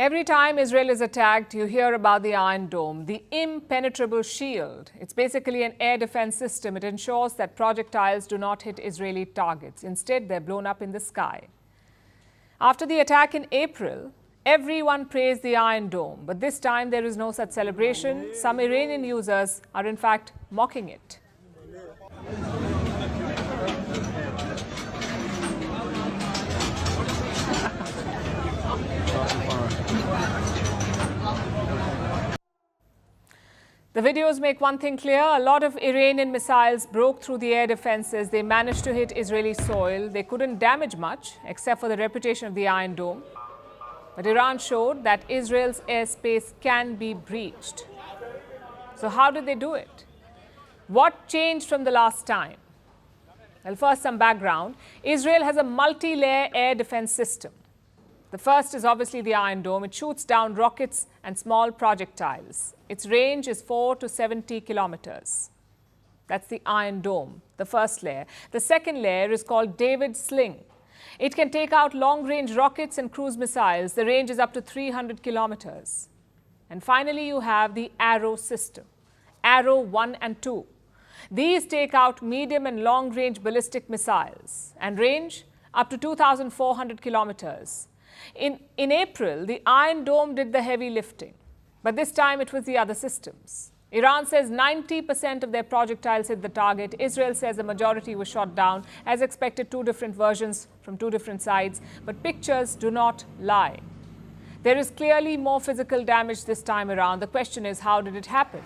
Every time Israel is attacked, you hear about the Iron Dome, the impenetrable shield. It's basically an air defense system. It ensures that projectiles do not hit Israeli targets. Instead, they're blown up in the sky. After the attack in April, everyone praised the Iron Dome. But this time, there is no such celebration. Some Iranian users are in fact mocking it. The videos make one thing clear. A lot of Iranian missiles broke through the air defenses. They managed to hit Israeli soil. They couldn't damage much, except for the reputation of the Iron Dome. But Iran showed that Israel's airspace can be breached. So how did they do it? What changed from the last time? Well, first, some background. Israel has a multi-layer air defense system. The first is obviously the Iron Dome. It shoots down rockets and small projectiles. Its range is 4 to 70 kilometers. That's the Iron Dome, the first layer. The second layer is called David's Sling. It can take out long-range rockets and cruise missiles. The range is up to 300 kilometers. And finally, you have the Arrow system, Arrow 1 and 2. These take out medium and long-range ballistic missiles and range up to 2,400 kilometers. In April, the Iron Dome did the heavy lifting, but this time it was the other systems. Iran says 90% of their projectiles hit the target. Israel says the majority was shot down. As expected, two different versions from two different sides, but pictures do not lie. There is clearly more physical damage this time around. The question is, how did it happen?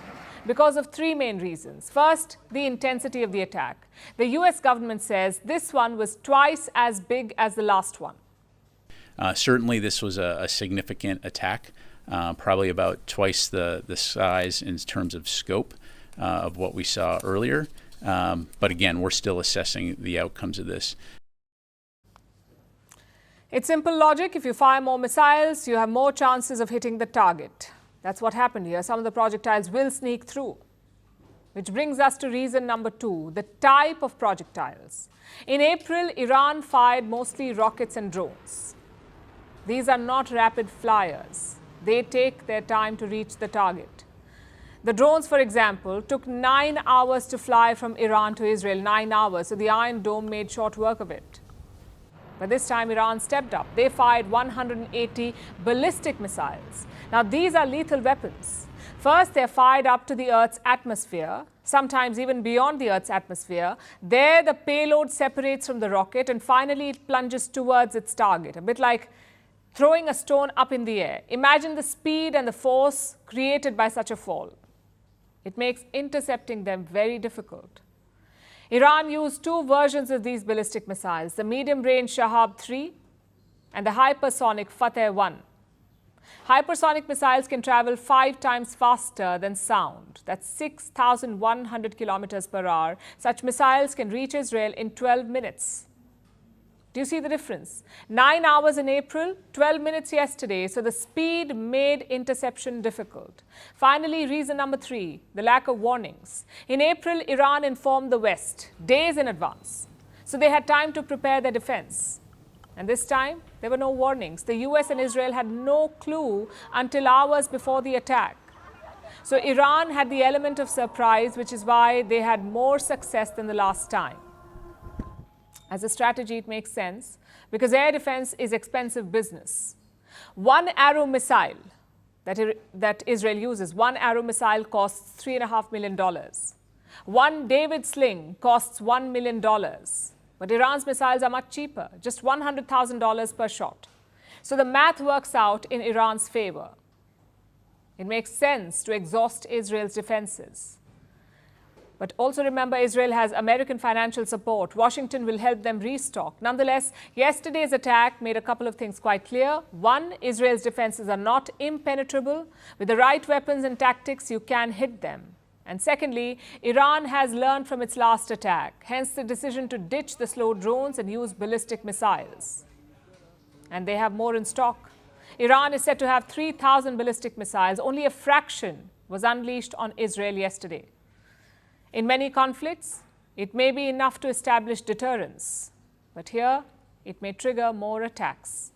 Because of three main reasons. First, the intensity of the attack. The US government says this one was twice as big as the last one. Certainly, this was a significant attack, probably about twice the size in terms of scope of what we saw earlier. But again, we're still assessing the outcomes of this. It's simple logic. If you fire more missiles, you have more chances of hitting the target. That's what happened here. Some of the projectiles will sneak through. Which brings us to reason number two, the type of projectiles. In April, Iran fired mostly rockets and drones. These are not rapid flyers. They take their time to reach the target. The drones, for example, took 9 hours to fly from Iran to Israel, 9 hours. So the Iron Dome made short work of it. But this time, Iran stepped up. They fired 180 ballistic missiles. Now, these are lethal weapons. First, they're fired up to the Earth's atmosphere, sometimes even beyond the Earth's atmosphere. There, the payload separates from the rocket, and finally, it plunges towards its target, a bit like throwing a stone up in the air. Imagine the speed and the force created by such a fall. It makes intercepting them very difficult. Iran used two versions of these ballistic missiles, the medium-range Shahab-3 and the hypersonic Fateh-1. Hypersonic missiles can travel 5 times faster than sound. That's 6,100 kilometers per hour. Such missiles can reach Israel in 12 minutes. Do you see the difference? 9 hours in April, 12 minutes yesterday. So the speed made interception difficult. Finally, reason number three, the lack of warnings. In April, Iran informed the West days in advance. So they had time to prepare their defense. And this time, there were no warnings. The US and Israel had no clue until hours before the attack. So Iran had the element of surprise, which is why they had more success than the last time. As a strategy, it makes sense because air defense is expensive business. One Arrow missile that Israel uses, one Arrow missile costs $3.5 million. One David Sling costs $1 million. But Iran's missiles are much cheaper, just $100,000 per shot. So the math works out in Iran's favor. It makes sense to exhaust Israel's defenses. But also remember, Israel has American financial support. Washington will help them restock. Nonetheless, yesterday's attack made a couple of things quite clear. One, Israel's defenses are not impenetrable. With the right weapons and tactics, you can hit them. And secondly, Iran has learned from its last attack, hence the decision to ditch the slow drones and use ballistic missiles. And they have more in stock. Iran is said to have 3,000 ballistic missiles. Only a fraction was unleashed on Israel yesterday. In many conflicts, it may be enough to establish deterrence, but here it may trigger more attacks.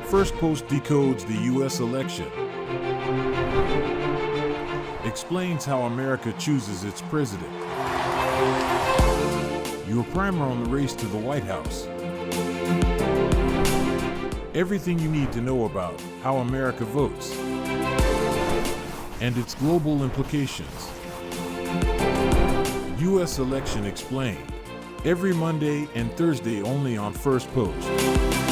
First Post decodes the U.S. election, explains how America chooses its president. Your primer on the race to the White House. Everything you need to know about how America votes and its global implications. U.S. Election Explained. Every Monday and Thursday only on First Post.